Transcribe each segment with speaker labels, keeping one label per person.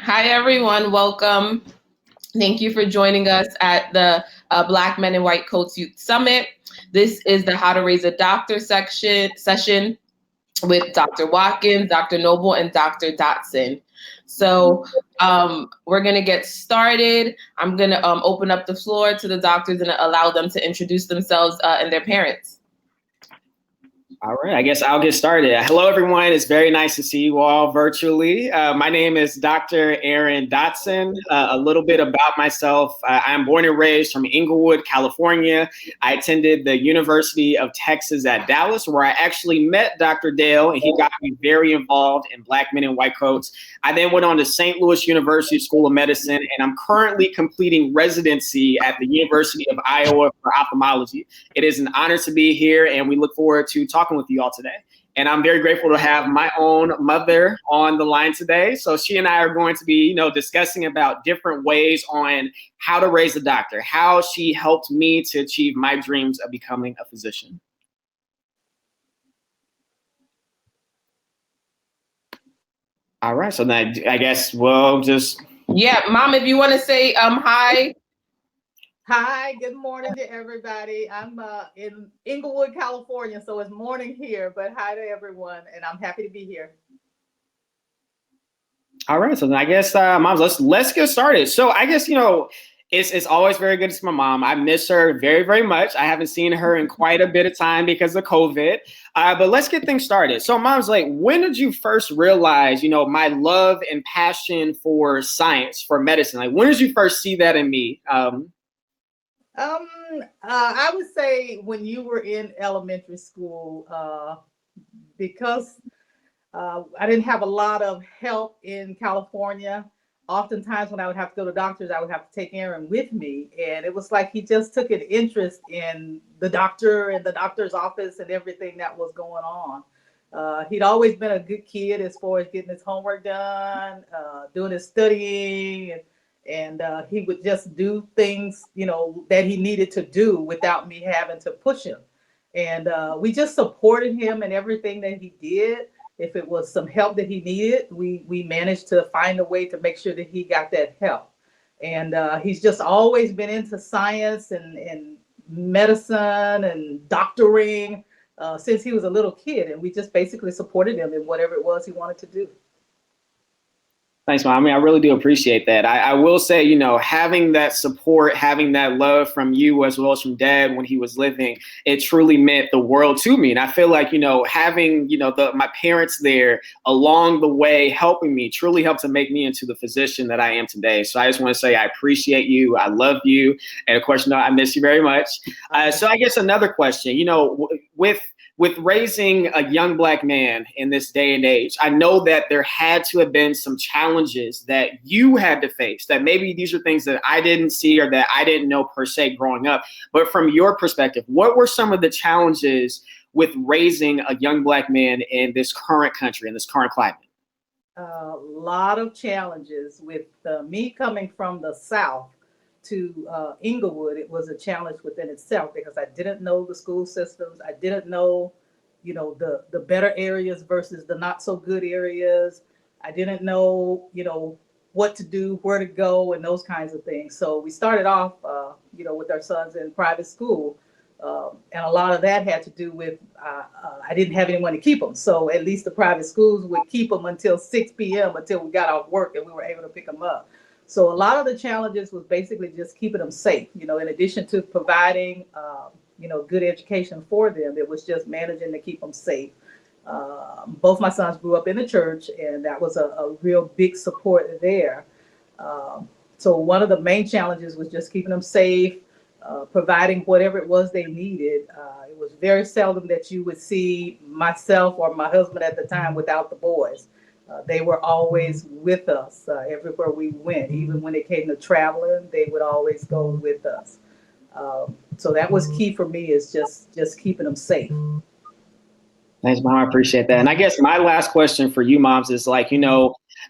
Speaker 1: Hi, everyone. Welcome. Thank you for joining us at the Black Men in White Coats Youth Summit. This is the How to Raise a Doctor session with Dr. Watkins, Dr. Noble, and Dr. Dotson. So we're going to get started. I'm going to open up the floor to the doctors and allow them to introduce themselves and their parents.
Speaker 2: All right, I guess I'll get started. Hello, everyone. It's very nice to see you all virtually. My name is Dr. Aaron Dotson. A little bit about myself. I'm born and raised from Inglewood, California. I attended the University of Texas at Dallas, where I actually met Dr. Dale, and he got me very involved in Black Men in White Coats. I then went on to St. Louis University School of Medicine, and I'm currently completing residency at the University of Iowa for ophthalmology. It is an honor to be here, and we look forward to talking with you all today. And I'm very grateful to have my own mother on the line today. So she and I are going to be, discussing about different ways on how to raise a doctor, how she helped me to achieve my dreams of becoming a physician. All right, so then I guess we'll just...
Speaker 1: Yeah, Mom, if you want to say hi.
Speaker 3: Hi, good morning to everybody. I'm in Inglewood, California, so it's morning here, but hi to everyone, and I'm happy to be here.
Speaker 2: All right, so then I guess, Moms, let's get started. So I guess, it's always very good to see my mom. I miss her very, very much. I haven't seen her in quite a bit of time because of COVID, but let's get things started. So Mom's like, when did you first realize, my love and passion for science, for medicine? Like, when did you first see that in me?
Speaker 3: I would say when you were in elementary school, because I didn't have a lot of help in California. Oftentimes when I would have to go to doctors, I would have to take Aaron with me. And it was like he just took an interest in the doctor and the doctor's office and everything that was going on. He'd always been a good kid as far as getting his homework done, doing his studying, and he would just do things, that he needed to do without me having to push him. And we just supported him in everything that he did. If it was some help that he needed, we managed to find a way to make sure that he got that help. And he's just always been into science and medicine and doctoring since he was a little kid. And we just basically supported him in whatever it was he wanted to do.
Speaker 2: Thanks, Mom. I mean, I really do appreciate that. I will say, having that support, having that love from you as well as from Dad when he was living, it truly meant the world to me. And I feel like, having, my parents there along the way helping me truly helped to make me into the physician that I am today. So I just want to say I appreciate you. I love you. And of course, I miss you very much. So I guess another question, with raising a young Black man in this day and age, I know that there had to have been some challenges that you had to face, that maybe these are things that I didn't see or that I didn't know per se growing up. But from your perspective, what were some of the challenges with raising a young Black man in this current country, in this current climate?
Speaker 3: A lot of challenges with me coming from the South to Inglewood. It was a challenge within itself because I didn't know the school systems. I didn't know, the better areas versus the not so good areas. I didn't know, what to do, where to go, and those kinds of things. So we started off, with our sons in private school. And a lot of that had to do with I didn't have anyone to keep them. So at least the private schools would keep them until 6 p.m. until we got off work and we were able to pick them up. So a lot of the challenges was basically just keeping them safe. In addition to providing, good education for them, it was just managing to keep them safe. Both my sons grew up in the church, and that was a real big support there. So one of the main challenges was just keeping them safe, providing whatever it was they needed. It was very seldom that you would see myself or my husband at the time without the boys. They were always with us everywhere we went. Even when it came to traveling, they would always go with us. So that was key for me, is just keeping them safe.
Speaker 2: Thanks, Mom. I appreciate that. And I guess my last question for you, moms, is like,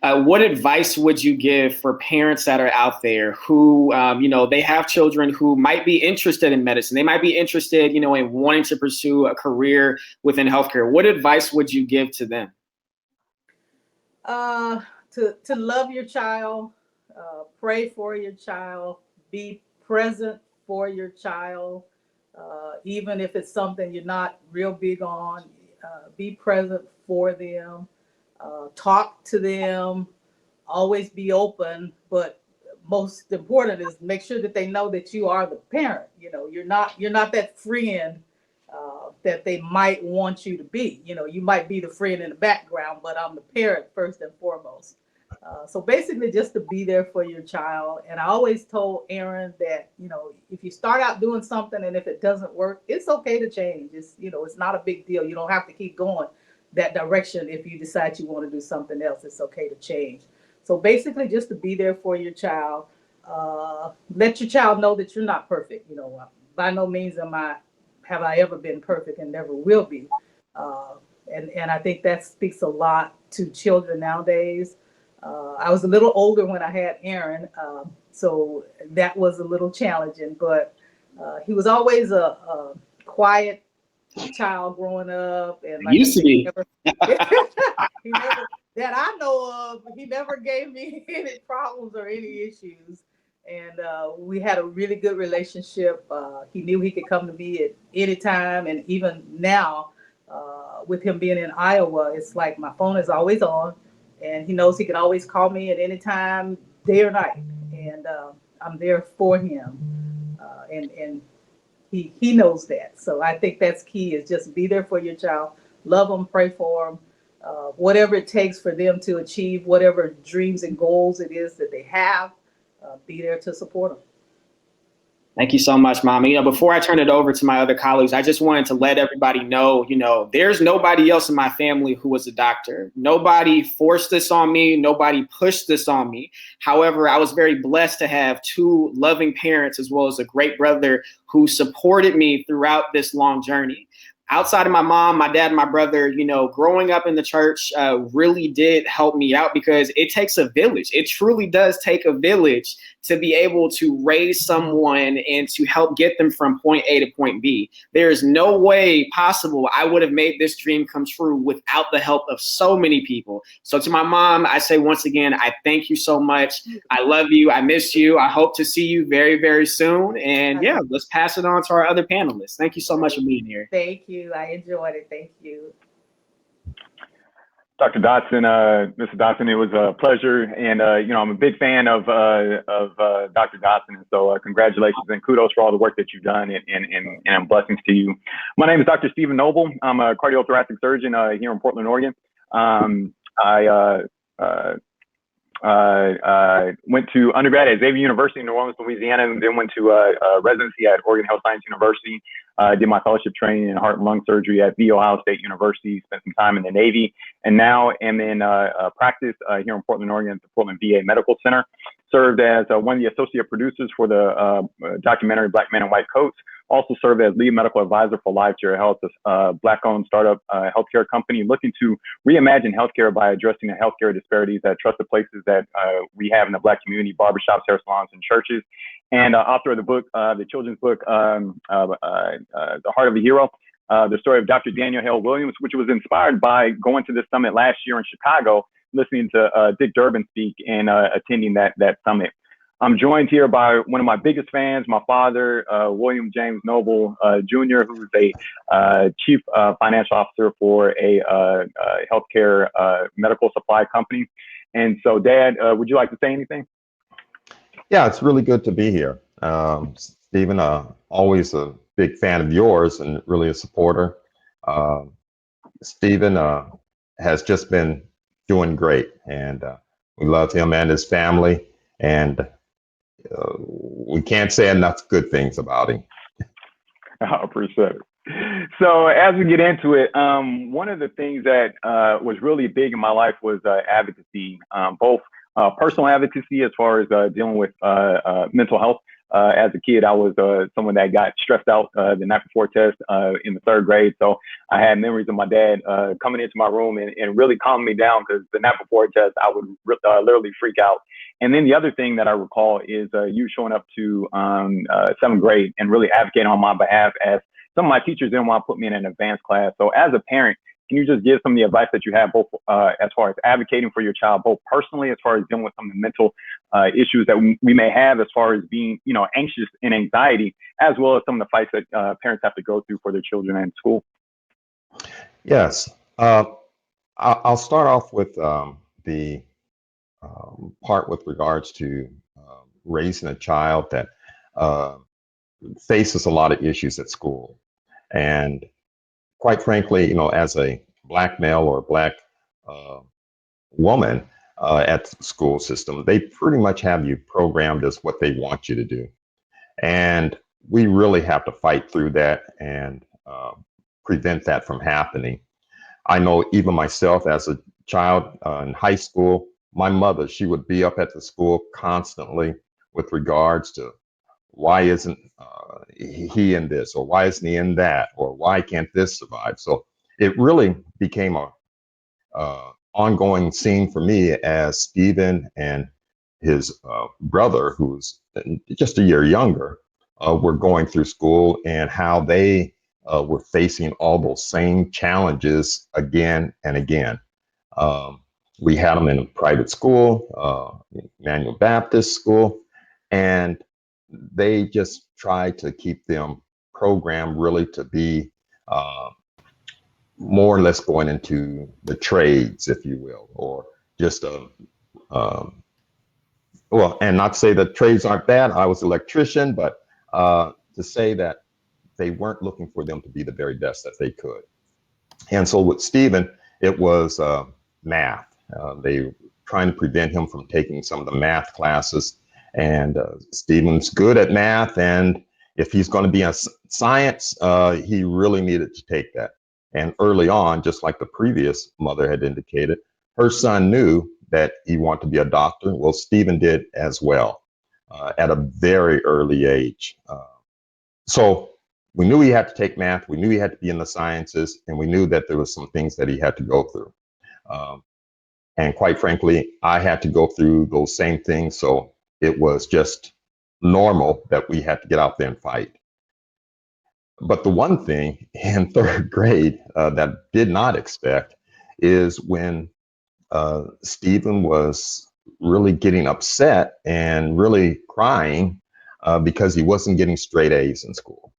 Speaker 2: what advice would you give for parents that are out there who, they have children who might be interested in medicine? They might be interested, in wanting to pursue a career within healthcare. What advice would you give to them?
Speaker 3: to love your child, pray for your child, be present for your child, even if it's something you're not real big on. Be present for them, talk to them, always be open, but most important is make sure that they know that you are the parent. You know, you're not that friend that they might want you to be. You know, you might be the friend in the background, but I'm the parent first and foremost. So basically, just to be there for your child. And I always told Aaron that, you know, if you start out doing something and if it doesn't work, it's okay to change. It's, you know, it's not a big deal. You don't have to keep going that direction. If you decide you want to do something else, it's okay to change. So basically, just to be there for your child. Let your child know that you're not perfect. You know, by no means have I ever been perfect and never will be. Uh, and I think that speaks a lot to children nowadays. I was a little older when I had Aaron, so that was a little challenging, but he was always a quiet child growing up. And like I
Speaker 2: Used to
Speaker 3: said,
Speaker 2: be.
Speaker 3: he never, that I know of, he never gave me any problems or any issues. And we had a really good relationship. He knew he could come to me at any time. And even now, with him being in Iowa, it's like my phone is always on. And he knows he can always call me at any time, day or night. And I'm there for him. And he knows that. So I think that's key, is just be there for your child, love them, pray for them, whatever it takes for them to achieve whatever dreams and goals it is that they have, be there to support them.
Speaker 2: Thank you so much, Mama. You know, before I turn it over to my other colleagues, I just wanted to let everybody know, you know, there's nobody else in my family who was a doctor. Nobody forced this on me. Nobody pushed this on me. However, I was very blessed to have two loving parents as well as a great brother who supported me throughout this long journey. Outside of my mom, my dad, and my brother, you know, growing up in the church really did help me out, because it takes a village. It truly does take a village to be able to raise someone and to help get them from point A to point B. There is no way possible I would have made this dream come true without the help of so many people. So to my mom, I say once again, I thank you so much. I love you. I miss you. I hope to see you very, very soon. And yeah, let's pass it on to our other panelists. Thank you so much for being here.
Speaker 3: Thank you. I enjoyed it. Thank you.
Speaker 4: Dr. Dotson, Mr. Dotson, it was a pleasure, and you know, I'm a big fan of Dr. Dotson, and so congratulations and kudos for all the work that you've done, and blessings to you. My name is Dr. Stephen Noble. I'm a cardiothoracic surgeon here in Portland, Oregon. I went to undergrad at Xavier University in New Orleans, Louisiana, and then went to residency at Oregon Health Science University. Did my fellowship training in heart and lung surgery at The Ohio State University, spent some time in the Navy, and now am in practice here in Portland, Oregon at the Portland VA Medical Center. Served as one of the associate producers for the documentary Black Men in White Coats. Also served as lead medical advisor for LiveCare Health, a Black-owned startup healthcare company looking to reimagine healthcare by addressing the healthcare disparities at trusted places that we have in the Black community, barbershops, hair salons, and churches. And author of the book, the children's book, The Heart of a Hero, the story of Dr. Daniel Hale Williams, which was inspired by going to this summit last year in Chicago, listening to Dick Durbin speak and attending that summit. I'm joined here by one of my biggest fans, my father, William James Noble Jr., who's a chief financial officer for a healthcare medical supply company. And so, Dad, would you like to say anything?
Speaker 5: Yeah, it's really good to be here. Stephen, always a big fan of yours and really a supporter. Stephen has just been doing great, and we love him and his family, and we can't say enough good things about him.
Speaker 4: I appreciate it. So as we get into it, one of the things that was really big in my life was advocacy, both personal advocacy as far as dealing with mental health. As a kid, I was someone that got stressed out the night before test in the 3rd grade. So I had memories of my dad coming into my room and really calming me down, because the night before a test, I would literally freak out. And then the other thing that I recall is you showing up to 7th grade and really advocating on my behalf, as some of my teachers didn't want to put me in an advanced class. So as a parent, Can you just give some of the advice that you have, both as far as advocating for your child, both personally, as far as dealing with some of the mental issues that we may have, as far as being, anxious and anxiety, as well as some of the fights that parents have to go through for their children in school?
Speaker 5: Yes. I'll start off with the part with regards to raising a child that faces a lot of issues at school. And quite frankly, as a Black male or Black woman at the school system, they pretty much have you programmed as what they want you to do. And we really have to fight through that and prevent that from happening. I know even myself as a child in high school, my mother, she would be up at the school constantly with regards to why isn't he in this, or why isn't he in that, or why can't this survive? So it really became a ongoing scene for me as Stephen and his brother, who's just a year younger, were going through school, and how they were facing all those same challenges again and again. We had them in a private school, Emmanuel Baptist school, and they just tried to keep them programmed really to be more or less going into the trades, if you will, or just well, and not to say that trades aren't bad. I was an electrician, but to say that they weren't looking for them to be the very best that they could. And so with Stephen, it was math. They were trying to prevent him from taking some of the math classes. And Stephen's good at math, and if he's going to be in science, he really needed to take that. And early on, just like the previous mother had indicated, her son knew that he wanted to be a doctor. Well, Stephen did as well at a very early age. So we knew he had to take math, we knew he had to be in the sciences, and we knew that there was some things that he had to go through. And quite frankly, I had to go through those same things. So it was just normal that we had to get out there and fight. But the one thing in third grade that did not expect is when Stephen was really getting upset and really crying because he wasn't getting straight A's in school.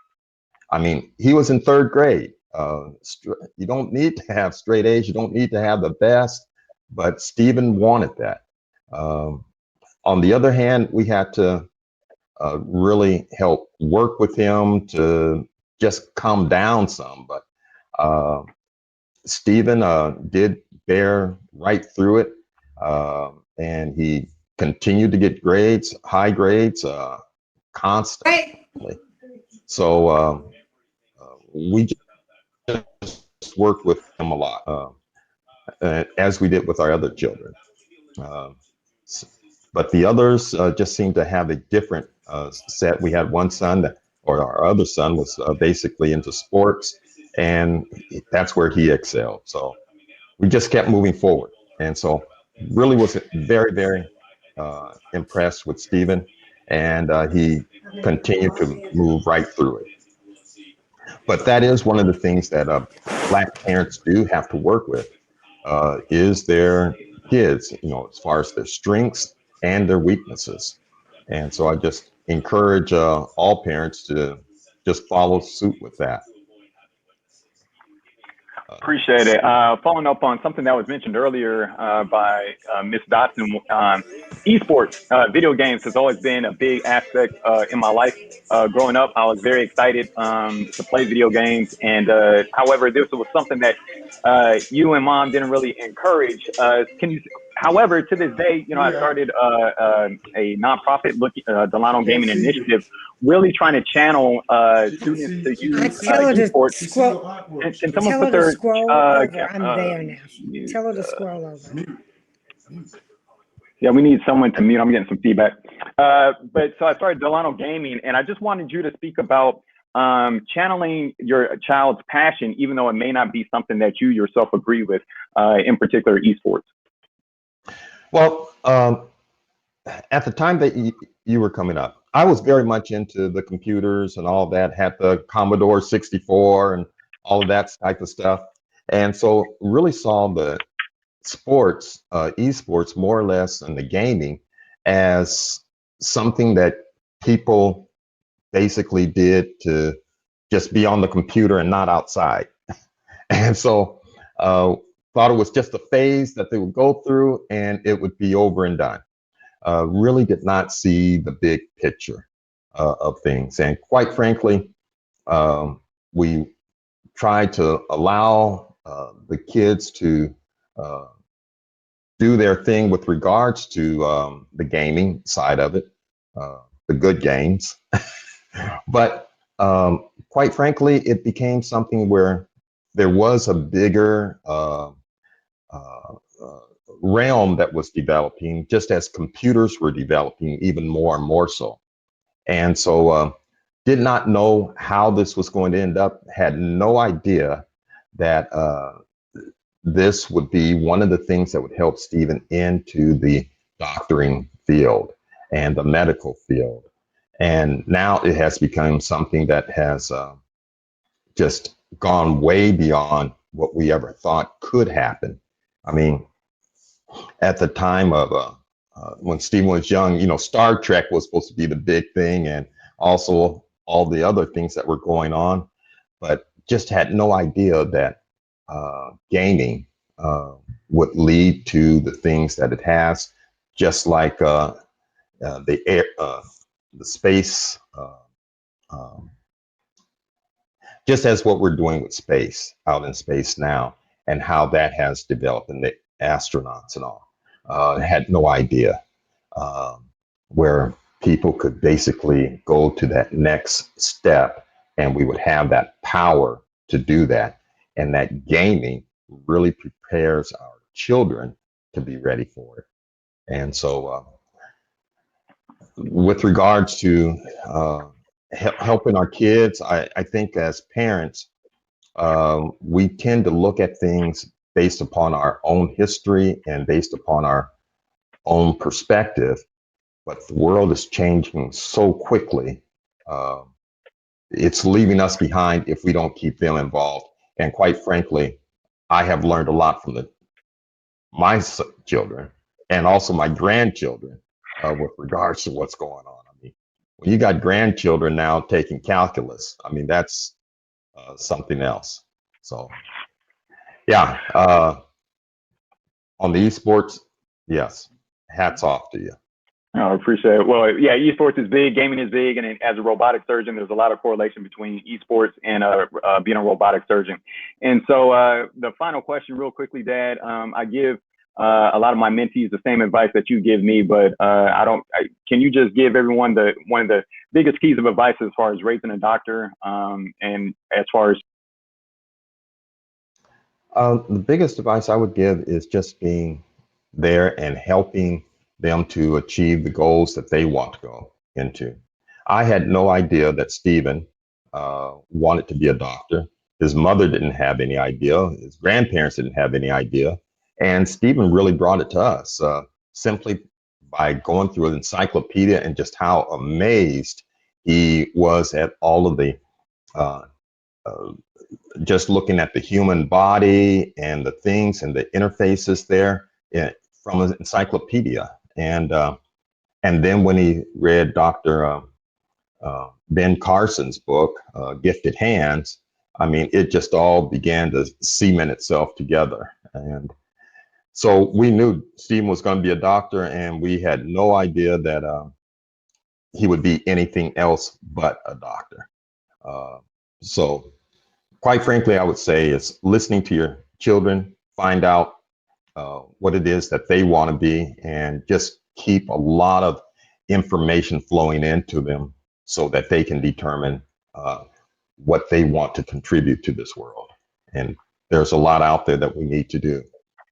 Speaker 5: I mean, he was in third grade. You don't need to have straight A's. You don't need to have the best, but Stephen wanted that. On the other hand, we had to really help work with him to just calm down some. But Stephen did bear right through it, and he continued to get grades, high grades, constantly. So we just worked with him a lot, as we did with our other children. But the others just seemed to have a different set. We had one son that, or our other son was basically into sports, and that's where he excelled. So we just kept moving forward. And so really was very, very impressed with Stephen, and he continued to move right through it. But that is one of the things that Black parents do have to work with, is their kids, as far as their strengths and their weaknesses. And so I just encourage all parents to just follow suit with that.
Speaker 4: Appreciate it. Following up on something that was mentioned earlier by Ms. Dotson, esports, video games has always been a big aspect in my life. Growing up, I was very excited to play video games. And however, this was something that you and mom didn't really encourage. However, to this day, I started a nonprofit, Delano Gaming Initiative, really trying to channel students to use esports. Can someone put their
Speaker 6: scroll over? I'm there now. Tell her to scroll over.
Speaker 4: Yeah, we need someone to mute. I'm getting some feedback. But so I started Delano Gaming, and I just wanted you to speak about channeling your child's passion, even though it may not be something that you yourself agree with, in particular esports.
Speaker 5: Well, at the time that you were coming up, I was very much into the computers and all that, had the Commodore 64 and all of that type of stuff. And so really saw the sports, esports more or less, and the gaming as something that people basically did to just be on the computer and not outside. And so thought it was just a phase that they would go through and it would be over and done. Really did not see the big picture of things. And quite frankly, we tried to allow the kids to do their thing with regards to the gaming side of it, the good games. But quite frankly, it became something where there was a bigger realm that was developing, just as computers were developing even more and more so. And so did not know how this was going to end up, had no idea that this would be one of the things that would help Stephen into the doctoring field and the medical field. And now it has become something that has just gone way beyond what we ever thought could happen. I mean, at the time of when Stephen was young, you know, Star Trek was supposed to be the big thing, and also all the other things that were going on, but just had no idea that gaming would lead to the things that it has, just like the air, the space, um, just as what we're doing with space out in space now, and how that has developed, and the astronauts and all. Had no idea where people could basically go to that next step, and we would have that power to do that. And that gaming really prepares our children to be ready for it. And so, with regards to helping our kids, I think as parents, we tend to look at things based upon our own history and based upon our own perspective, but the world is changing so quickly. It's leaving us behind if we don't keep them involved. And quite frankly, I have learned a lot from my children and also my grandchildren with regards to what's going on. I mean, when you got grandchildren now taking calculus, I mean, that's something else. So, yeah, on the esports, yes, hats off to you.
Speaker 4: I appreciate it. Well, yeah, esports is big, gaming is big, and as a robotic surgeon, there's a lot of correlation between esports and being a robotic surgeon. And so the final question, real quickly, Dad, I give a lot of my mentees the same advice that you give me, but can you just give everyone one of the biggest keys of advice as far as raising a doctor and as far as
Speaker 5: the biggest advice I would give is just being there and helping them to achieve the goals that they want to go into. I had no idea that Stephen wanted to be a doctor. His mother didn't have any idea. His grandparents didn't have any idea. And Stephen really brought it to us simply by going through an encyclopedia and just how amazed he was at all of the uh, just looking at the human body and the things and the interfaces there from an encyclopedia. And then when he read Dr. Ben Carson's book, Gifted Hands, I mean, it just all began to cement itself together. And so we knew Stephen was going to be a doctor, and we had no idea that he would be anything else but a doctor. So quite frankly, I would say is listening to your children, find out what it is that they want to be, and just keep a lot of information flowing into them so that they can determine what they want to contribute to this world. And there's a lot out there that we need to do,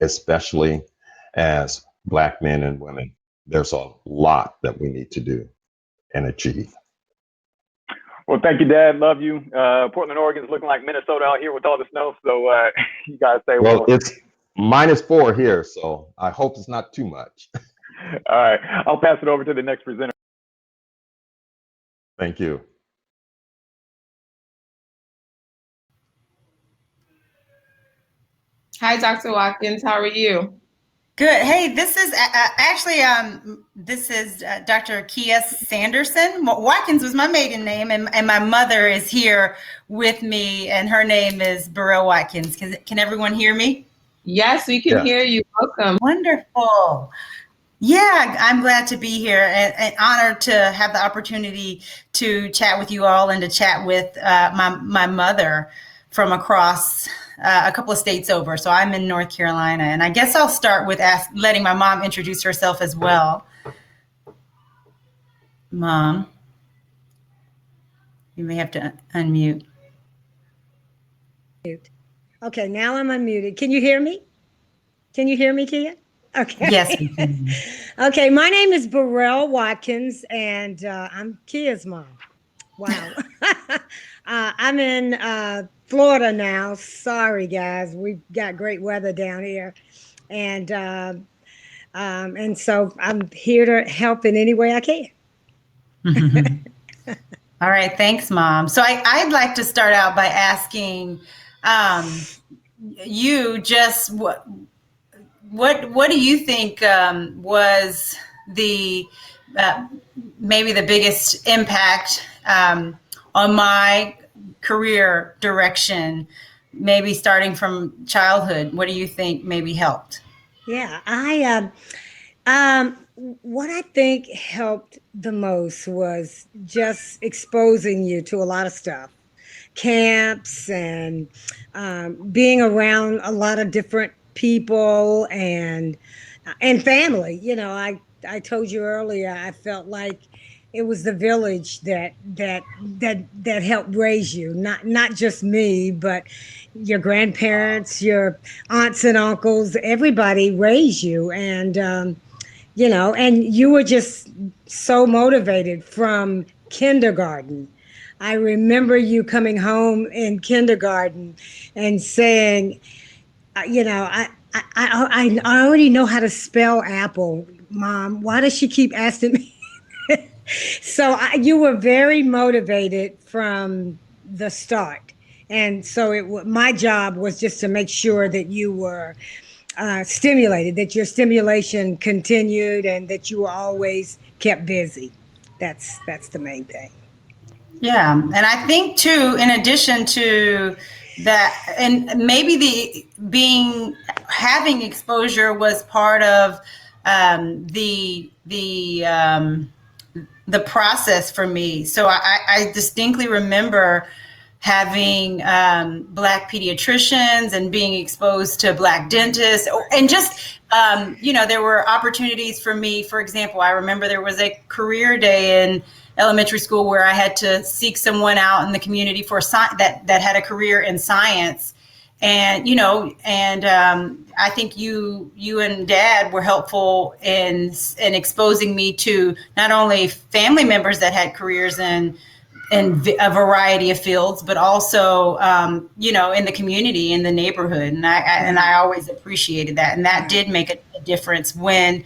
Speaker 5: especially as Black men and women. There's a lot that we need to do and achieve.
Speaker 4: Well, thank you, Dad. Love you. Portland, Oregon is looking like Minnesota out here with all the snow. So you guys stay
Speaker 5: well. It's -4 here, so I hope it's not too much.
Speaker 4: All right. I'll pass it over to the next presenter.
Speaker 5: Thank you.
Speaker 1: Hi, Dr. Watkins. How are you?
Speaker 7: Good. Hey, this is Dr. Kia Sanderson. Watkins was my maiden name, and my mother is here with me, and her name is Burrell Watkins. Can everyone hear me?
Speaker 1: Yes, we can
Speaker 5: Yes.
Speaker 1: hear you. Welcome.
Speaker 7: Wonderful. Yeah, I'm glad to be here and honored to have the opportunity to chat with you all and to chat with my mother from across a couple of states over. So I'm in North Carolina, and I guess I'll start with letting my mom introduce herself as well. Mom, you may have to unmute.
Speaker 6: Okay, now I'm unmuted. Can you hear me? Can you hear me, Kia? Okay.
Speaker 7: Yes, we can.
Speaker 6: Okay, my name is Burrell Watkins, and I'm Kia's mom. Wow. I'm in Florida now. Sorry, guys. We've got great weather down here. And so I'm here to help in any way I can.
Speaker 7: All right, thanks, Mom. So I'd like to start out by asking you just what do you think was the maybe the biggest impact on my career direction, maybe starting from childhood? What do you think maybe helped?
Speaker 6: Yeah, what I think helped the most was just exposing you to a lot of stuff, camps and being around a lot of different people and family. You know, I told you earlier, I felt like it was the village that helped raise you, not just me, but your grandparents, your aunts and uncles, everybody raised you. And you know, and you were just so motivated from kindergarten. I remember you coming home in kindergarten and saying, you know, I already know how to spell apple, Mom. Why does she keep asking me? So you were very motivated from the start. And so my job was just to make sure that you were stimulated, that your stimulation continued, and that you were always kept busy. That's the main thing.
Speaker 7: Yeah, and I think too, in addition to that, and maybe having exposure was part of the process for me. So I distinctly remember having Black pediatricians and being exposed to Black dentists, and just you know, there were opportunities for me. For example, I remember there was a career day in elementary school where I had to seek someone out in the community for that had a career in science. And, you know, and I think you and Dad were helpful in exposing me to not only family members that had careers in a variety of fields, but also, you know, in the community, in the neighborhood. And I always appreciated that. And that did make a difference when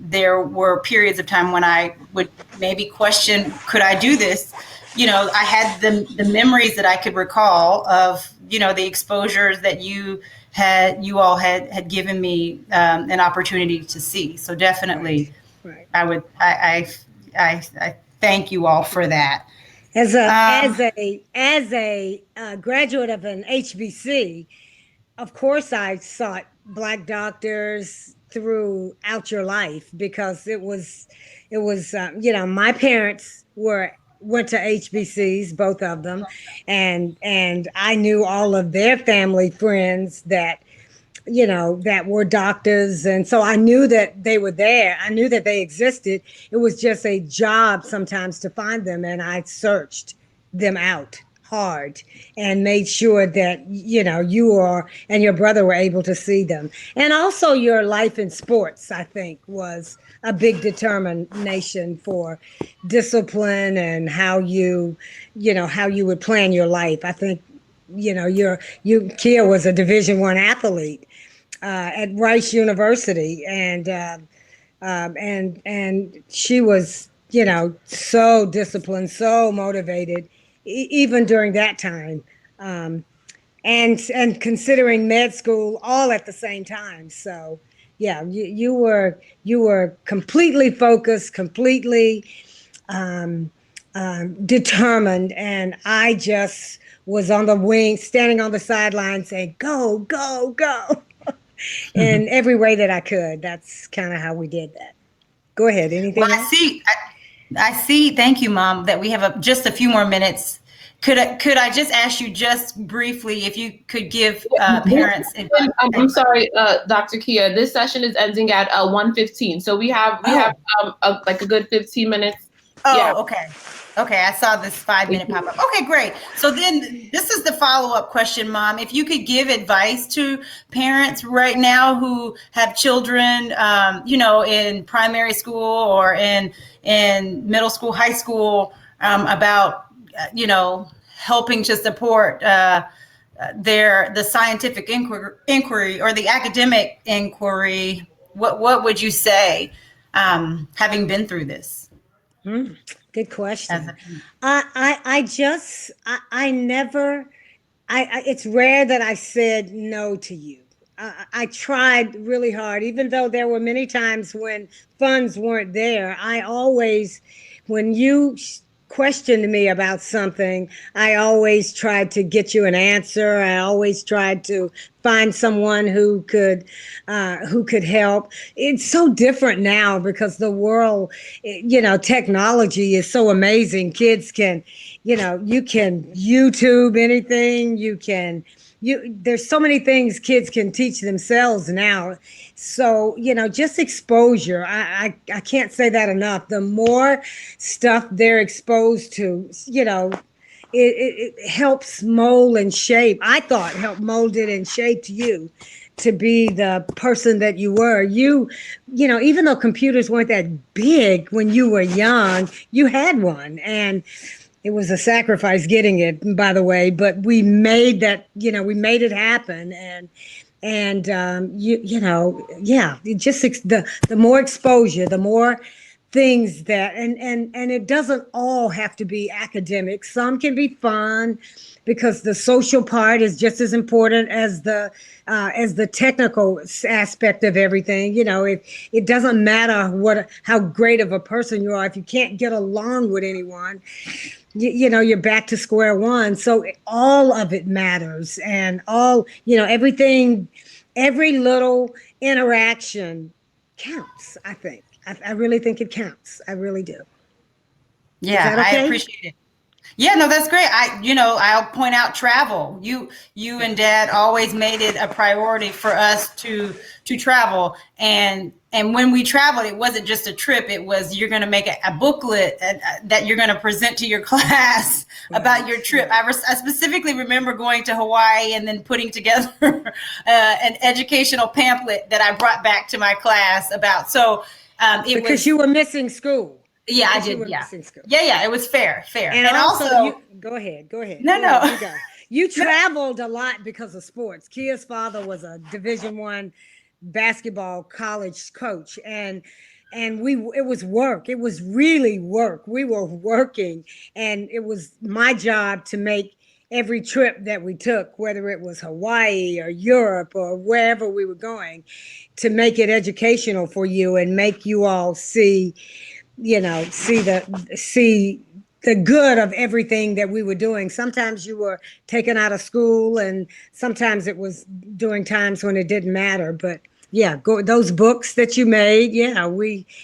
Speaker 7: there were periods of time when I would maybe question, could I do this? You know, I had the memories that I could recall of, you know, the exposures that you all had given me an opportunity to see. So definitely,
Speaker 6: Right.
Speaker 7: I thank you all for that.
Speaker 6: As a graduate of an HBC, of course I sought Black doctors throughout your life, because it was you know, my parents went to HBCs, both of them, and I knew all of their family friends that, you know, that were doctors. And so I knew that they were there. I knew that they existed. It was just a job sometimes to find them. And I searched them out hard and made sure that, you know, you and your brother were able to see them. And also your life in sports, I think, was a big determination for discipline and how you would plan your life. I think, you know, Kia was a Division I athlete at Rice University, and she was, you know, so disciplined, so motivated, even during that time. and considering med school all at the same time. So yeah, you were completely focused, completely determined, and I just was on the wing, standing on the sideline saying, go, go, go, in every way that I could. That's kind of how we did that. Go ahead. Anything
Speaker 7: Well,
Speaker 6: else?
Speaker 7: I see. Thank you, Mom, that we have just a few more minutes. Could I just ask you just briefly if you could give parents?
Speaker 1: I'm sorry, Dr. Kia. This session is ending at 1:15, so we have like a good 15 minutes.
Speaker 7: Oh,
Speaker 1: Yeah.
Speaker 7: okay. Okay, I saw this 5-minute pop up. Okay, great. So then this is the follow-up question, Mom. If you could give advice to parents right now who have children, in primary school or in middle school, high school, about, helping to support the scientific inquiry or the academic inquiry, what would you say, having been through this?
Speaker 6: Good question. It's rare that I said no to you. I tried really hard, even though there were many times when funds weren't there. I always, when you questioned me about something, I always tried to get you an answer. I always tried to find someone who could help. It's so different now because the world, technology is so amazing. Kids can, you can YouTube anything. There's so many things kids can teach themselves now. So, just exposure. I can't say that enough. The more stuff they're exposed to, it helps mold and shape. I thought helped molded and shaped you to be the person that you were. Even though computers weren't that big when you were young, you had one. And it was a sacrifice getting it, by the way, but we made that, we made it happen. The more exposure, the more things that, and it doesn't all have to be academic. Some can be fun because the social part is just as important as the technical aspect of everything. It doesn't matter how great of a person you are. If you can't get along with anyone, you're back to square one. So all of it matters, and everything, every little interaction counts. I think. I really think it counts. I really do.
Speaker 7: Yeah, okay? I appreciate it. Yeah, no, that's great. I'll point out travel. You and Dad always made it a priority for us to travel. And when we traveled, it wasn't just a trip. It was, you're going to make a booklet that you're going to present to your class about your trip. I specifically remember going to Hawaii and then putting together an educational pamphlet that I brought back to my class about. So
Speaker 6: because you were missing school.
Speaker 7: Yeah, I did. Yeah, it was fair.
Speaker 6: And also go ahead.
Speaker 7: No.
Speaker 6: You traveled a lot because of sports. Kia's father was a Division I basketball college coach, and it was work. It was really work. We were working, and it was my job to make every trip that we took, whether it was Hawaii or Europe or wherever we were going, to make it educational for you and make you all see the good of everything that we were doing. Sometimes you were taken out of school, and sometimes it was during times when it didn't matter. But yeah, those books that you made. Yeah,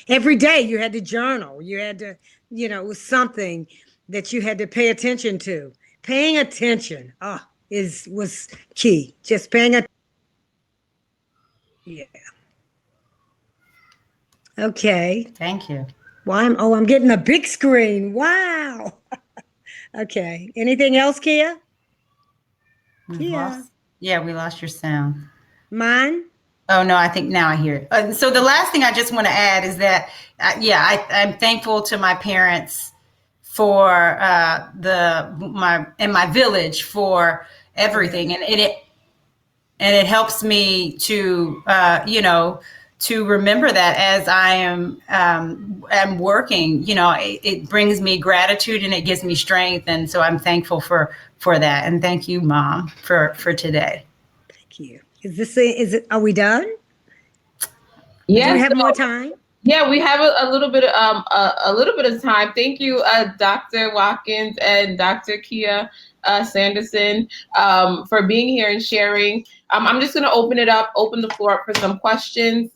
Speaker 6: every day you had to journal. You had to, it was something that you had to pay attention to. Paying attention was key. Just paying attention. Yeah. Okay.
Speaker 7: Thank you.
Speaker 6: Well, I'm getting a big screen. Wow. Okay. Anything else, Kia?
Speaker 7: We lost your sound.
Speaker 6: Mine?
Speaker 7: Oh, no, I think now I hear it. So the last thing I just want to add is that, I'm thankful to my parents for my village for everything. And it helps me to, to remember that as I am working, it brings me gratitude and it gives me strength. And so I'm thankful for for that. And thank you, Mom, for today.
Speaker 6: Thank you. Is it, are we done? Do
Speaker 1: Yes.
Speaker 6: we have more time?
Speaker 1: Yeah, we have a little bit of time. Thank you, Dr. Watkins and Dr. Kia Sanderson, for being here and sharing. I'm just going to open the floor up for some questions.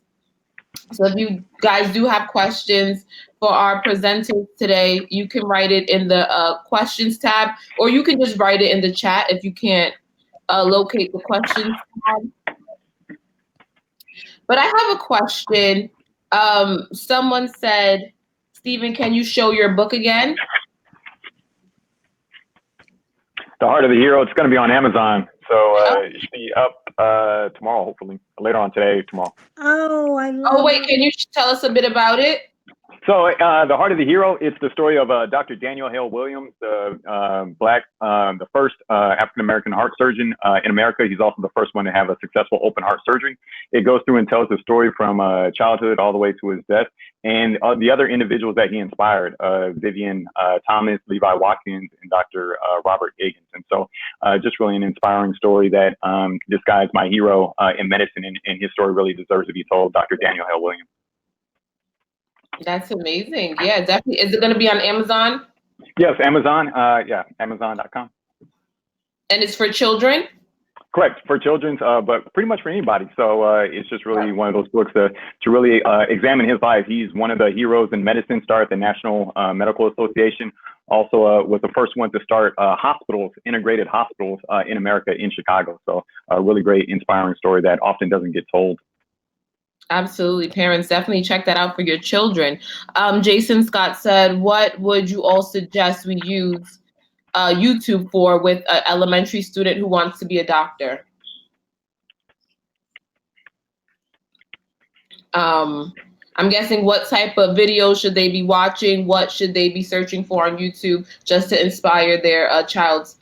Speaker 1: So if you guys do have questions for our presenters today, you can write it in the questions tab, or you can just write it in the chat if you can't locate the questions tab. But I have a question. Someone said, Stephen, can you show your book again?
Speaker 4: The Heart of the Hero. It's going to be on Amazon. So it should be up tomorrow, hopefully. Later on today, tomorrow.
Speaker 6: Oh, I love
Speaker 1: Oh, wait, can you tell us a bit about it?
Speaker 4: So The Heart of the Hero, it's the story of Dr. Daniel Hale Williams, the first African-American heart surgeon in America. He's also the first one to have a successful open heart surgery. It goes through and tells the story from childhood all the way to his death, and the other individuals that he inspired, Vivian Thomas, Levi Watkins, and Dr. Robert Higgins. And so just really an inspiring story that this guy is my hero in medicine, and his story really deserves to be told, Dr. Daniel Hale Williams.
Speaker 1: That's amazing. Yeah, definitely. Is it going to be on Amazon?
Speaker 4: Yes, Amazon. Amazon.com.
Speaker 1: And it's for children?
Speaker 4: Correct, for children's, but pretty much for anybody. So it's just really one of those books to really examine his life. He's one of the heroes in medicine, started the National Medical Association. Also was the first one to start hospitals, integrated hospitals in America, in Chicago. So a really great, inspiring story that often doesn't get told.
Speaker 1: Absolutely. Parents, definitely check that out for your children. Jason Scott said, what would you all suggest we use YouTube for with an elementary student who wants to be a doctor? I'm guessing what type of videos should they be watching? What should they be searching for on YouTube just to inspire their child's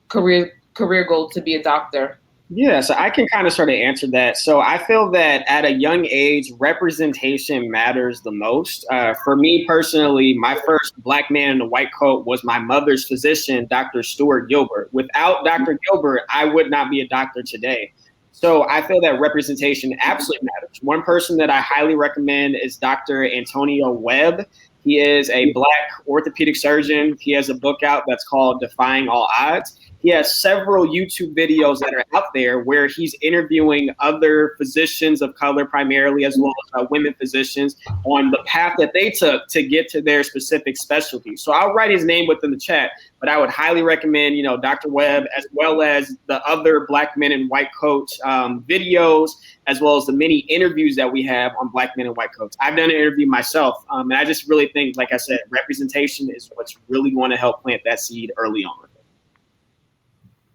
Speaker 1: career goal to be a doctor?
Speaker 2: Yeah, so I can kind of sort of answer that. So I feel that at a young age, representation matters the most. For me personally, my first Black man in a white coat was my mother's physician, Dr. Stuart Gilbert. Without Dr. Gilbert, I would not be a doctor today. So I feel that representation absolutely matters. One person that I highly recommend is Dr. Antonio Webb. He is a Black orthopedic surgeon. He has a book out that's called Defying All Odds. He has several YouTube videos that are out there where he's interviewing other physicians of color primarily, as well as women physicians, on the path that they took to get to their specific specialty. So I'll write his name within the chat, but I would highly recommend, Dr. Webb, as well as the other Black men in white coats videos, as well as the many interviews that we have on Black men in white coats. I've done an interview myself, and I just really think, like I said, representation is what's really going to help plant that seed early on.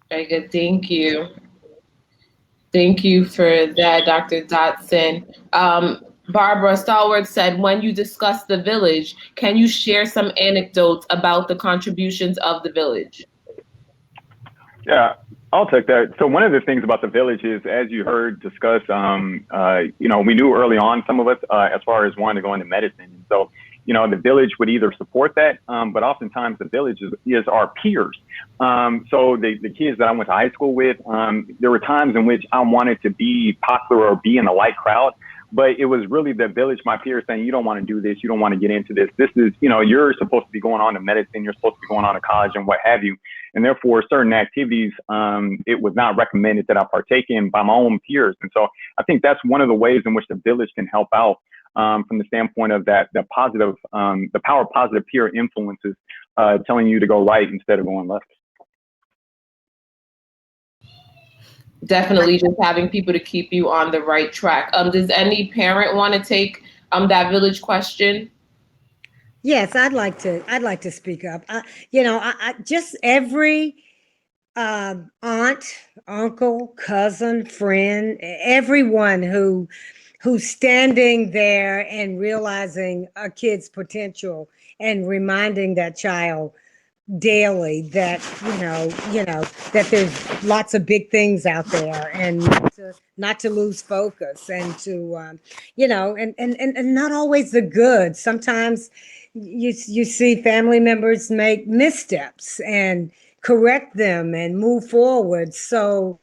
Speaker 1: Very good. Thank you. Thank you for that, Dr. Dotson. Barbara Stallworth said, when you discuss the village, can you share some anecdotes about the contributions of the village?
Speaker 4: Yeah, I'll take that. So one of the things about the village is, as you heard discussed, we knew early on, some of us, as far as wanting to go into medicine. And so, the village would either support that, but oftentimes the village is our peers. So the kids that I went to high school with, there were times in which I wanted to be popular or be in the light crowd, but it was really the village, my peers, saying, you don't want to do this, you don't want to get into this. This is, you're supposed to be going on to medicine, you're supposed to be going on to college and what have you. And therefore, certain activities, it was not recommended that I partake in by my own peers. And so I think that's one of the ways in which the village can help out. From the standpoint of the power of positive peer influences, telling you to go right instead of going left.
Speaker 1: Definitely just having people to keep you on the right track. Does any parent want to take that village question?
Speaker 6: Yes, I'd like to speak up. I just every aunt, uncle, cousin, friend, everyone who's standing there and realizing a kid's potential and reminding that child daily that that there's lots of big things out there, and not to lose focus, and to and not always the good. Sometimes you see family members make missteps and correct them and move forward. So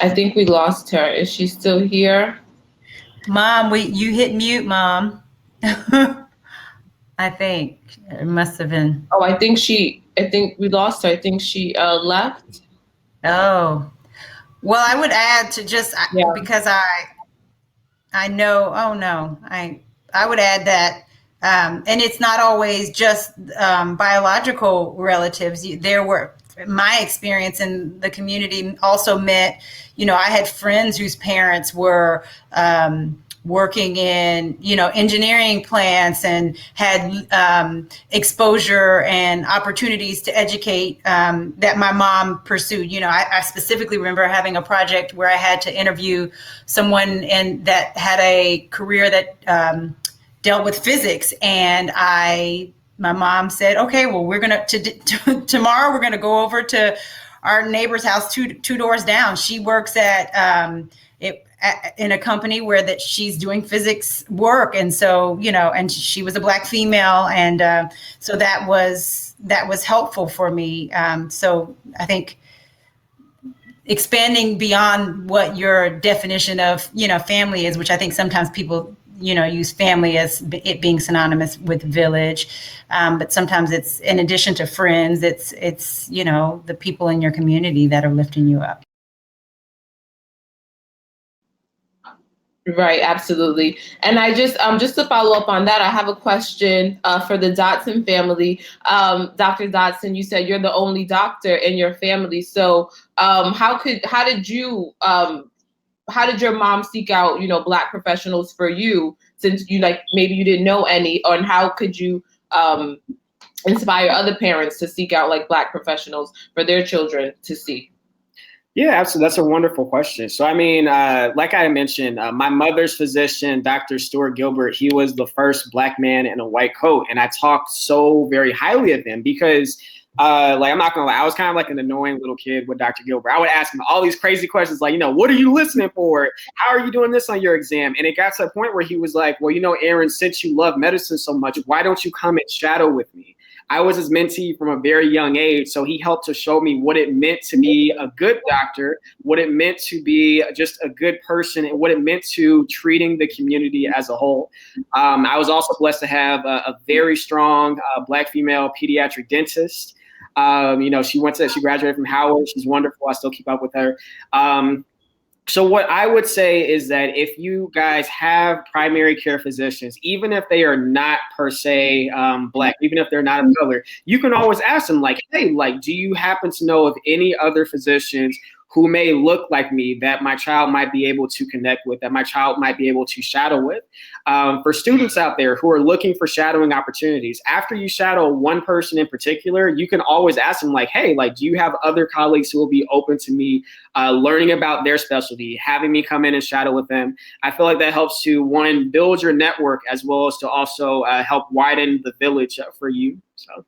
Speaker 1: I think we lost her. Is she still here?
Speaker 7: Mom, you hit mute, Mom. I think it must have been.
Speaker 1: Oh, I think we lost her. I think she left.
Speaker 7: Oh, well, I would add to just
Speaker 1: Yeah.
Speaker 7: because I know. Oh no, I would add that, and it's not always just biological relatives. There were my experience in the community also meant, I had friends whose parents were working in, engineering plants and had exposure and opportunities to educate that my mom pursued. I specifically remember having a project where I had to interview someone that had a career that dealt with physics, and my mom said, okay, well, we're going to tomorrow we're going to go over to our neighbor's house two doors down. She works in a company where that she's doing physics work. And so, and she was a Black female. And so that was helpful for me. So I think expanding beyond what your definition of, family is, which I think sometimes people, use family as it being synonymous with village. But sometimes it's, in addition to friends, it's, the people in your community that are lifting you up.
Speaker 1: Right, absolutely. And I just to follow up on that, I have a question for the Dotson family. Dr. Dotson, you said you're the only doctor in your family. So how did your mom seek out, Black professionals for you, since maybe you didn't know any, and how could you inspire other parents to seek out Black professionals for their children to see?
Speaker 2: Yeah, absolutely. That's a wonderful question. So, I mean, like I mentioned, my mother's physician, Dr. Stuart Gilbert, he was the first Black man in a white coat. And I talked so very highly of him because, I'm not gonna lie, I was kind of like an annoying little kid with Dr. Gilbert. I would ask him all these crazy questions, like, what are you listening for? How are you doing this on your exam? And it got to a point where he was like, well, Aaron, since you love medicine so much, why don't you come and shadow with me? I was his mentee from a very young age, so he helped to show me what it meant to be a good doctor, what it meant to be just a good person, and what it meant to treating the community as a whole. I was also blessed to have a very strong Black female pediatric dentist. She graduated from Howard. She's wonderful. I still keep up with her. So what I would say is that if you guys have primary care physicians, even if they are not per se Black, even if they're not of color, you can always ask them, hey, do you happen to know of any other physicians who may look like me that my child might be able to connect with, that my child might be able to shadow with? For students out there who are looking for shadowing opportunities, after you shadow one person in particular, you can always ask them, hey, do you have other colleagues who will be open to me learning about their specialty, having me come in and shadow with them? I feel like that helps to, one, build your network, as well as to also help widen the village for you. So.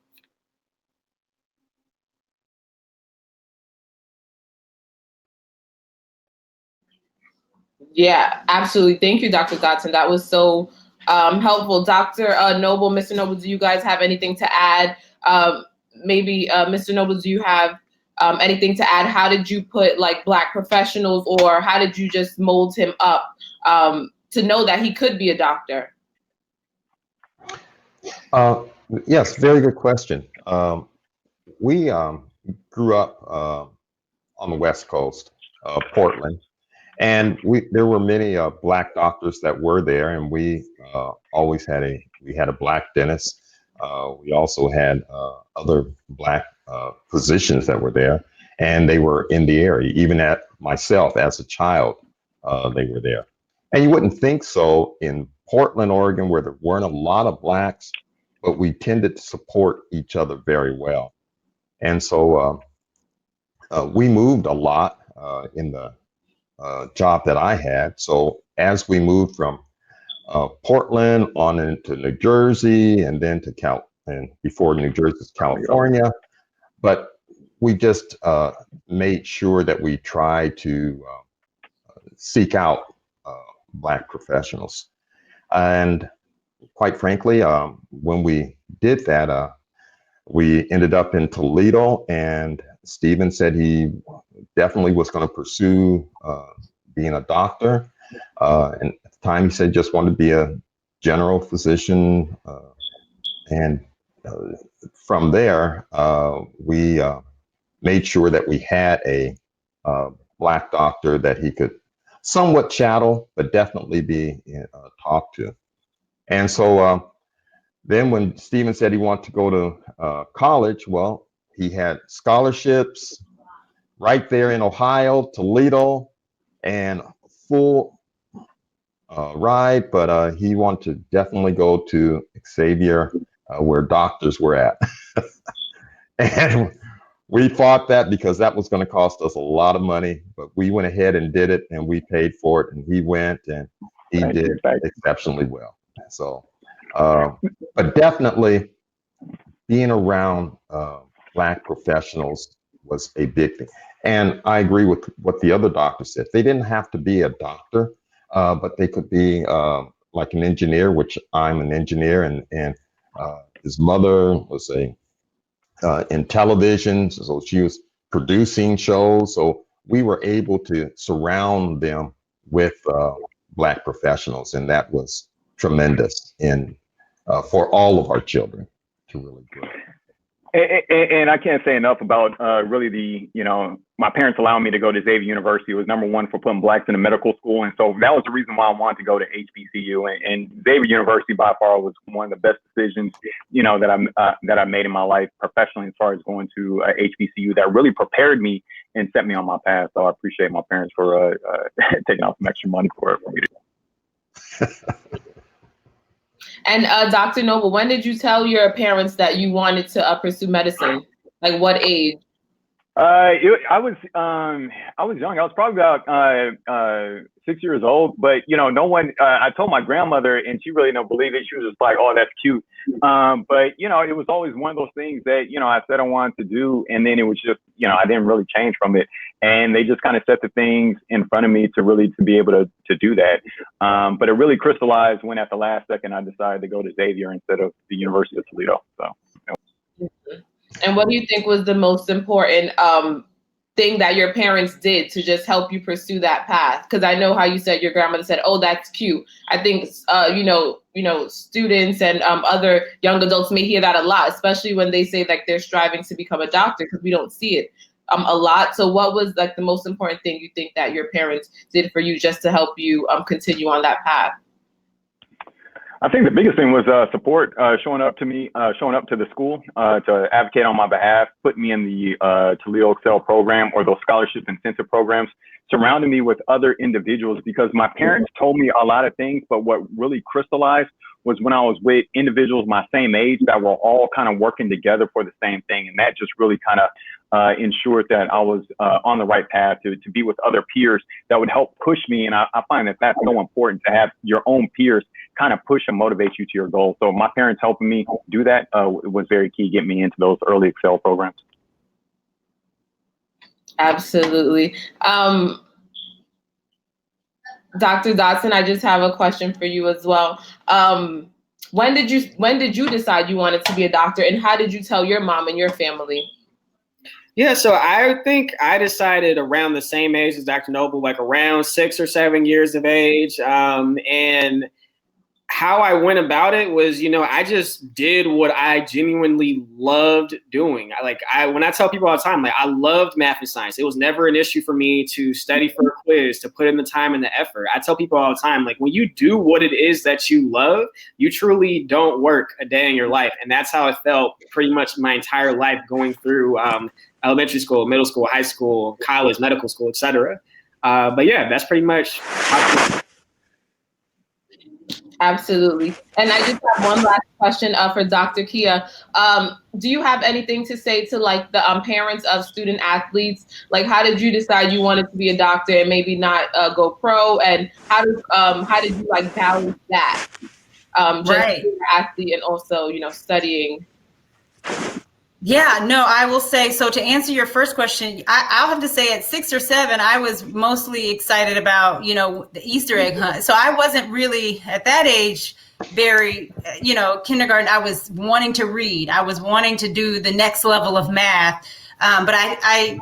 Speaker 1: Yeah, absolutely. Thank you, Dr. Dotson. That was so helpful. Dr. Noble, Mr. Noble, do you guys have anything to add? Maybe Mr. Noble, do you have anything to add? How did you put Black professionals, or how did you just mold him up to know that he could be a doctor?
Speaker 5: Yes, very good question. We grew up on the West Coast, Portland. And there were many Black doctors that were there, and we always had a Black dentist. We also had other Black physicians that were there, and they were in the area. Even at myself as a child, they were there. And you wouldn't think so in Portland, Oregon, where there weren't a lot of Blacks, but we tended to support each other very well. And so we moved a lot in the job that I had. So as we moved from Portland on into New Jersey, and then to and before New Jersey, California. but we just made sure that we try to seek out Black professionals. And quite frankly, when we did that, we ended up in Toledo, and Stephen said he definitely was going to pursue being a doctor. And at the time, he said just wanted to be a general physician. And from there, we made sure that we had a Black doctor that he could somewhat chattel, but definitely be talked to. And so then when Stephen said he wanted to go to college, well, he had scholarships right there in Ohio, Toledo, and full ride, but he wanted to definitely go to Xavier, where doctors were at. And we fought that because that was going to cost us a lot of money, but we went ahead and did it, and we paid for it, and he went, and he did exceptionally well. So, but definitely being around Black professionals was a big thing. And I agree with what the other doctor said. They didn't have to be a doctor, but they could be like an engineer, which I'm an engineer, and his mother was in television, so she was producing shows. So we were able to surround them with Black professionals, and that was tremendous for all of our children to really grow.
Speaker 4: And I can't say enough about really my parents allowing me to go to Xavier University. It was number one for putting Blacks in a medical school. And so that was the reason why I wanted to go to HBCU. And Xavier University by far was one of the best decisions, that I made in my life professionally, as far as going to HBCU, that really prepared me and set me on my path. So I appreciate my parents for taking out some extra money for me to.
Speaker 1: And Dr. Noble, when did you tell your parents that you wanted to pursue medicine? Like what age?
Speaker 4: I was young. I was probably about 6 years old, but no one. I told my grandmother, and she really didn't believe it. She was just like, "Oh, that's cute," but it was always one of those things that I said I wanted to do, and then it was just I didn't really change from it, and they just kind of set the things in front of me to be able to do that. But it really crystallized when at the last second I decided to go to Xavier instead of the University of Toledo. So.
Speaker 1: And what do you think was the most important thing that your parents did to just help you pursue that path? Because I know how you said your grandmother said, "Oh, that's cute." I think students and other young adults may hear that a lot, especially when they say like they're striving to become a doctor, because we don't see it a lot. So what was like the most important thing you think that your parents did for you just to help you continue on that path?
Speaker 4: I think the biggest thing was support, showing up to the school to advocate on my behalf, putting me in the Toledo Excel program or those scholarship incentive programs, surrounding me with other individuals, because my parents told me a lot of things, but what really crystallized was when I was with individuals my same age that were all kind of working together for the same thing. And that just really kind of ensured that I was on the right path to be with other peers that would help push me. And I find that that's so important, to have your own peers kind of push and motivate you to your goals. So my parents helping me do that was very key, getting me into those early Excel programs.
Speaker 1: Absolutely. Dr. Dotson, I just have a question for you as well. When did you decide you wanted to be a doctor, and how did you tell your mom and your family?
Speaker 2: Yeah, so I think I decided around the same age as Dr. Noble, like around 6 or 7 years of age. And how I went about it was, I just did what I genuinely loved doing. When I tell people all the time, like, I loved math and science. It was never an issue for me to study for a quiz, to put in the time and the effort. I tell people all the time, like, when you do what it is that you love, you truly don't work a day in your life. And that's how it felt pretty much my entire life, going through elementary school, middle school, high school, college, medical school, etc. But yeah, that's pretty much how.
Speaker 1: Absolutely. And I just have one last question for Dr. Kia. Do you have anything to say to like the parents of student athletes? Like, how did you decide you wanted to be a doctor and maybe not go pro? And how did you like balance that? Just
Speaker 7: Right.
Speaker 1: being an athlete and also, studying.
Speaker 7: Yeah, no, I will say, so to answer your first question, I'll have to say at 6 or 7, I was mostly excited about, the Easter egg hunt. So I wasn't really at that age very, kindergarten, I was wanting to read. I was wanting to do the next level of math. But I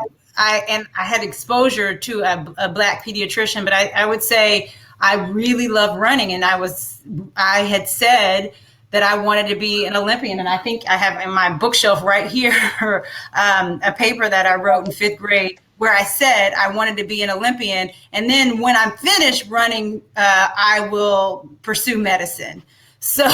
Speaker 7: had exposure to a Black pediatrician, but I would say I really love running. And I had said that I wanted to be an Olympian. And I think I have in my bookshelf right here a paper that I wrote in 5th grade where I said I wanted to be an Olympian. And then when I'm finished running, I will pursue medicine. So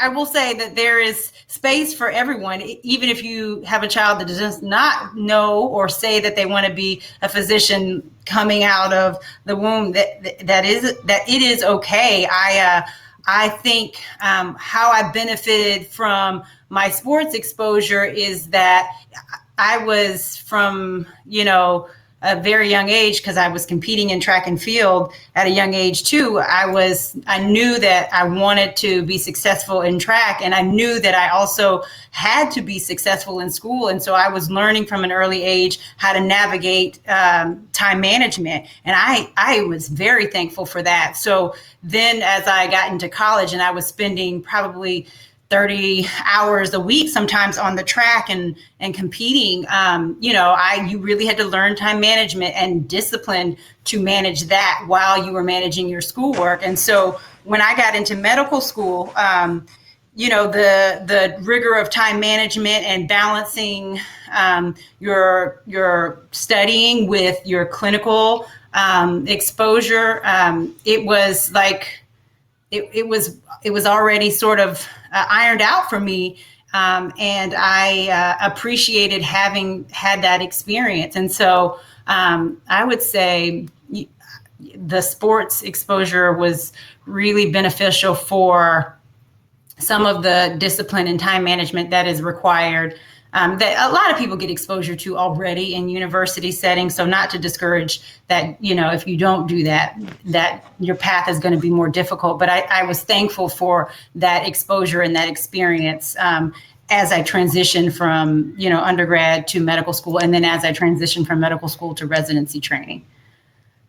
Speaker 7: I will say that there is space for everyone, even if you have a child that does not know or say that they want to be a physician coming out of the womb, that it is okay. I think how I benefited from my sports exposure is that I was from, a very young age, because I was competing in track and field at a young age too. I knew that I wanted to be successful in track, and I knew that I also had to be successful in school. And so I was learning from an early age how to navigate time management. And I was very thankful for that. So then as I got into college and I was spending probably 30 hours a week, sometimes on the track and competing, you really had to learn time management and discipline to manage that while you were managing your schoolwork. And so when I got into medical school, the rigor of time management and balancing your studying with your clinical exposure, it was like, it was already sort of ironed out for me. And I appreciated having had that experience. And so I would say the sports exposure was really beneficial for some of the discipline and time management that is required, that a lot of people get exposure to already in university settings. So not to discourage that, if you don't do that your path is going to be more difficult. But I was thankful for that exposure and that experience as I transitioned from, undergrad to medical school, and then as I transitioned from medical school to residency training.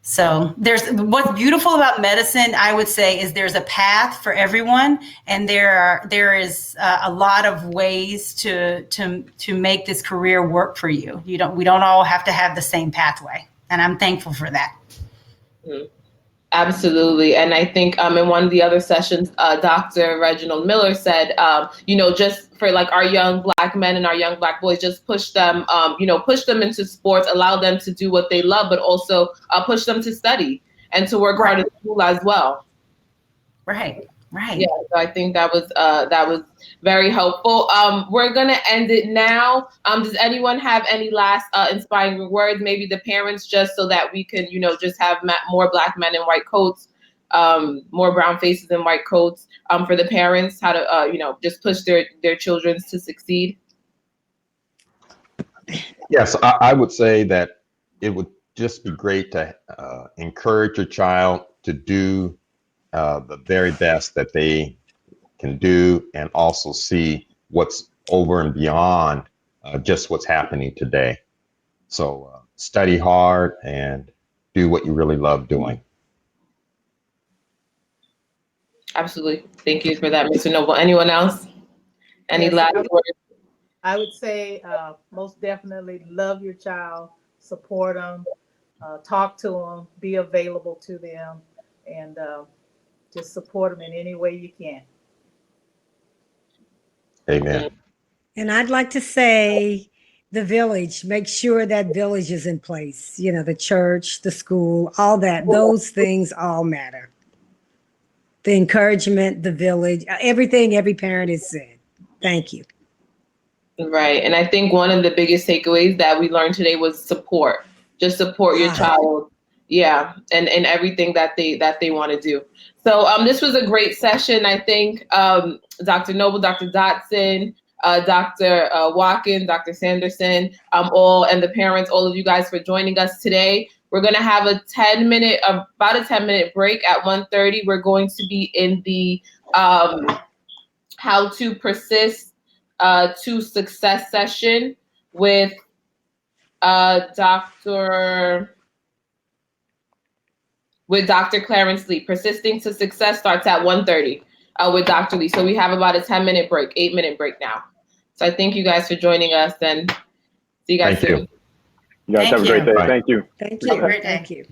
Speaker 7: So what's beautiful about medicine, I would say, is there's a path for everyone, and there is a lot of ways to make this career work for you. We don't all have to have the same pathway, and I'm thankful for that.
Speaker 1: Mm-hmm. Absolutely. And I think in one of the other sessions, Dr. Reginald Miller said, just for like our young Black men and our young Black boys, just push them, push them into sports, allow them to do what they love, but also push them to study and to work hard in school as well.
Speaker 7: Right.
Speaker 1: Yeah, so I think that was very helpful. We're gonna end it now. Does anyone have any last inspiring words? Maybe the parents, just so that we can, just have more Black men in white coats, more brown faces in white coats. For the parents, how to, just push their children to succeed.
Speaker 5: Yes, I would say that it would just be great to encourage your child to do the very best that they can do, and also see what's over and beyond just what's happening today. So study hard and do what you really love doing.
Speaker 1: Absolutely. Thank you for that, Mr. Noble. Anyone else? Any last words?
Speaker 3: I would say most definitely love your child, support them, talk to them, be available to them, and just support them in any way you can.
Speaker 5: Amen.
Speaker 6: And I'd like to say the village, make sure that village is in place. The church, the school, all that, those things all matter. The encouragement, the village, everything every parent has said. Thank you.
Speaker 1: Right. And I think one of the biggest takeaways that we learned today was support. Just support your child. Yeah. And everything that they want to do. So this was a great session. I think Dr. Noble, Dr. Dotson, Dr. Watkins, Dr. Sanderson, and the parents, all of you guys for joining us today. We're going to have about a 10-minute break at 1:30. We're going to be in the how to persist to success session with Dr. Clarence Lee. Persisting to Success starts at 1:30 with Dr. Lee. So we have about a 10-minute break, 8-minute break now. So I thank you guys for joining us, and see you guys soon.
Speaker 4: You guys have a great day.
Speaker 6: Bye.
Speaker 4: Thank you.
Speaker 6: Thank
Speaker 7: Have a
Speaker 6: you.
Speaker 7: great day.
Speaker 6: Thank you.